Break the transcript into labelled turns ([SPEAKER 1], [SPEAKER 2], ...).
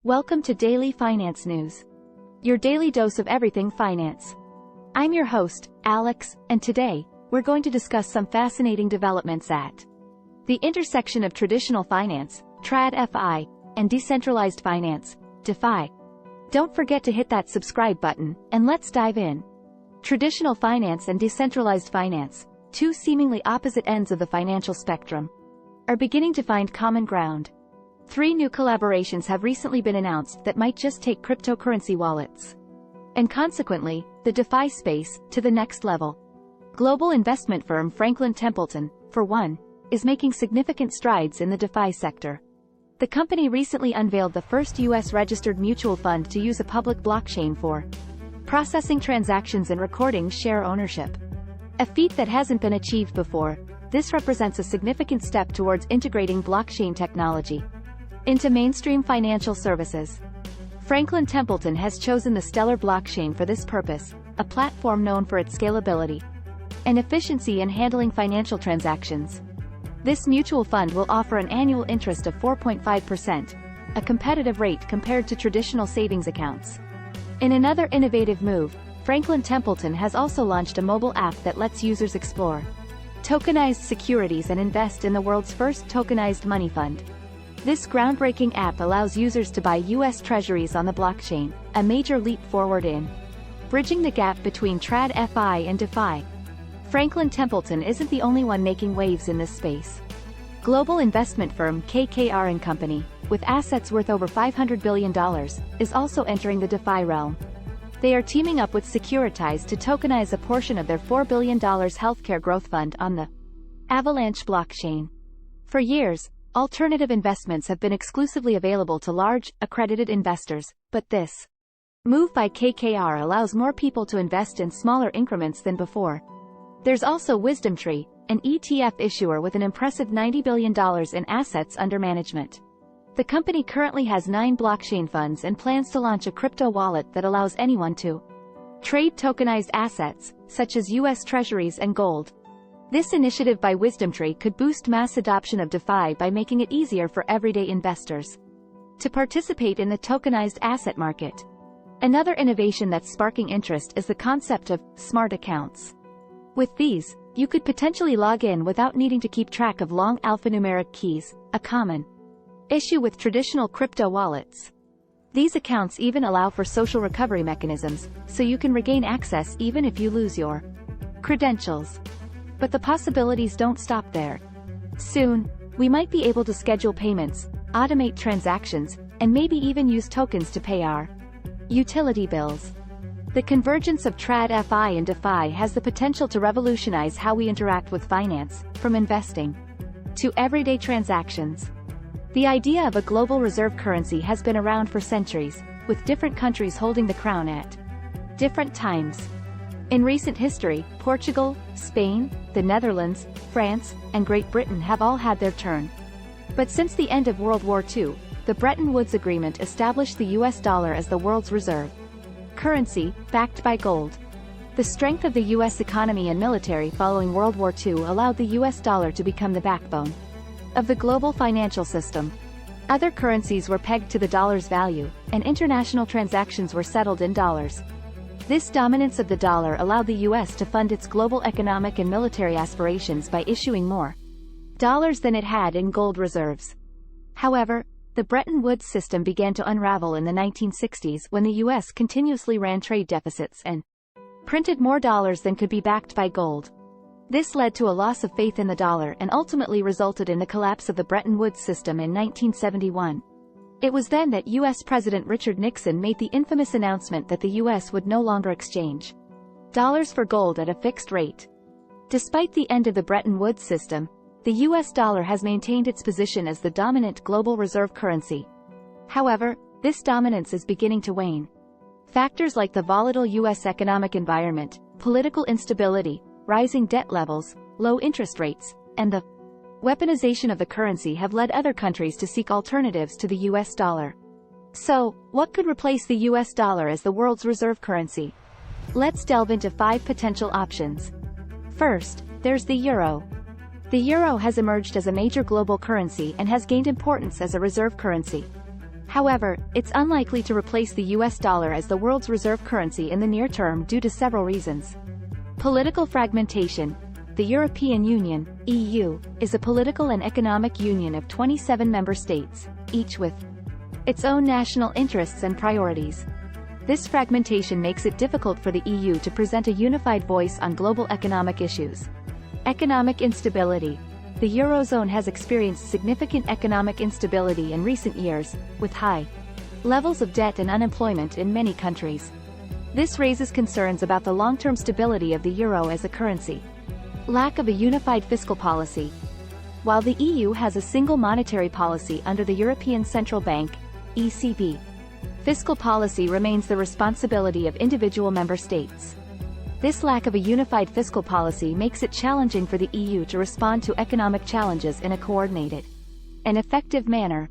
[SPEAKER 1] Welcome to Daily Finance News, your daily dose of everything finance. I'm your host, Alex, and today, we're going to discuss some fascinating developments at the intersection of traditional finance, TradFi, and decentralized finance, DeFi. Don't forget to hit that subscribe button, and let's dive in. Traditional finance and decentralized finance, two seemingly opposite ends of the financial spectrum, are beginning to find common ground. 3 new collaborations have recently been announced that might just take cryptocurrency wallets, and consequently, the DeFi space, to the next level. Global investment firm Franklin Templeton, for one, is making significant strides in the DeFi sector. The company recently unveiled the first US-registered mutual fund to use a public blockchain for processing transactions and recording share ownership. A feat that hasn't been achieved before, this represents a significant step towards integrating blockchain technology into mainstream financial services. Franklin Templeton has chosen the Stellar blockchain for this purpose, a platform known for its scalability and efficiency in handling financial transactions. This mutual fund will offer an annual interest of 4.5%, a competitive rate compared to traditional savings accounts. In another innovative move, Franklin Templeton has also launched a mobile app that lets users explore tokenized securities and invest in the world's first tokenized money fund. This groundbreaking app allows users to buy US treasuries on the blockchain, a major leap forward in bridging the gap between TradFi and DeFi. Franklin Templeton isn't the only one making waves in this space. Global investment firm KKR & Company, with assets worth over $500 billion, is also entering the DeFi realm. They are teaming up with Securitize to tokenize a portion of their $4 billion healthcare growth fund on the Avalanche blockchain. For years, alternative investments have been exclusively available to large, accredited investors, but this move by KKR allows more people to invest in smaller increments than before. There's also WisdomTree, an ETF issuer with an impressive $90 billion in assets under management. The company currently has 9 blockchain funds and plans to launch a crypto wallet that allows anyone to trade tokenized assets, such as US treasuries and gold. This initiative by WisdomTree could boost mass adoption of DeFi by making it easier for everyday investors to participate in the tokenized asset market. Another innovation that's sparking interest is the concept of smart accounts. With these, you could potentially log in without needing to keep track of long alphanumeric keys, a common issue with traditional crypto wallets. These accounts even allow for social recovery mechanisms, so you can regain access even if you lose your credentials. But the possibilities don't stop there. Soon, we might be able to schedule payments, automate transactions, and maybe even use tokens to pay our utility bills. The convergence of TradFi and DeFi has the potential to revolutionize how we interact with finance, from investing to everyday transactions. The idea of a global reserve currency has been around for centuries, with different countries holding the crown at different times. In recent history, Portugal, Spain, the Netherlands, France, and Great Britain have all had their turn. But since the end of World War II, the Bretton Woods Agreement established the US dollar as the world's reserve currency, backed by gold. The strength of the US economy and military following World War II allowed the US dollar to become the backbone of the global financial system. Other currencies were pegged to the dollar's value, and international transactions were settled in dollars. This dominance of the dollar allowed the US to fund its global economic and military aspirations by issuing more dollars than it had in gold reserves. However, the Bretton Woods system began to unravel in the 1960s when the US continuously ran trade deficits and printed more dollars than could be backed by gold. This led to a loss of faith in the dollar and ultimately resulted in the collapse of the Bretton Woods system in 1971. It was then that US President Richard Nixon made the infamous announcement that the US would no longer exchange dollars for gold at a fixed rate. Despite the end of the Bretton Woods system, the US dollar has maintained its position as the dominant global reserve currency. However, this dominance is beginning to wane. Factors like the volatile US economic environment, political instability, rising debt levels, low interest rates, and the weaponization of the currency have led other countries to seek alternatives to the US dollar. So, what could replace the US dollar as the world's reserve currency? Let's delve into 5 potential options. First, there's the euro. The euro has emerged as a major global currency and has gained importance as a reserve currency. However, it's unlikely to replace the US dollar as the world's reserve currency in the near term due to several reasons. Political fragmentation. The European Union, EU, is a political and economic union of 27 member states, each with its own national interests and priorities. This fragmentation makes it difficult for the EU to present a unified voice on global economic issues. Economic instability. The Eurozone has experienced significant economic instability in recent years, with high levels of debt and unemployment in many countries. This raises concerns about the long-term stability of the euro as a currency. Lack of a unified fiscal policy. While the EU has a single monetary policy under the European Central Bank, ECB, fiscal policy remains the responsibility of individual member states. This lack of a unified fiscal policy makes it challenging for the EU to respond to economic challenges in a coordinated and effective manner.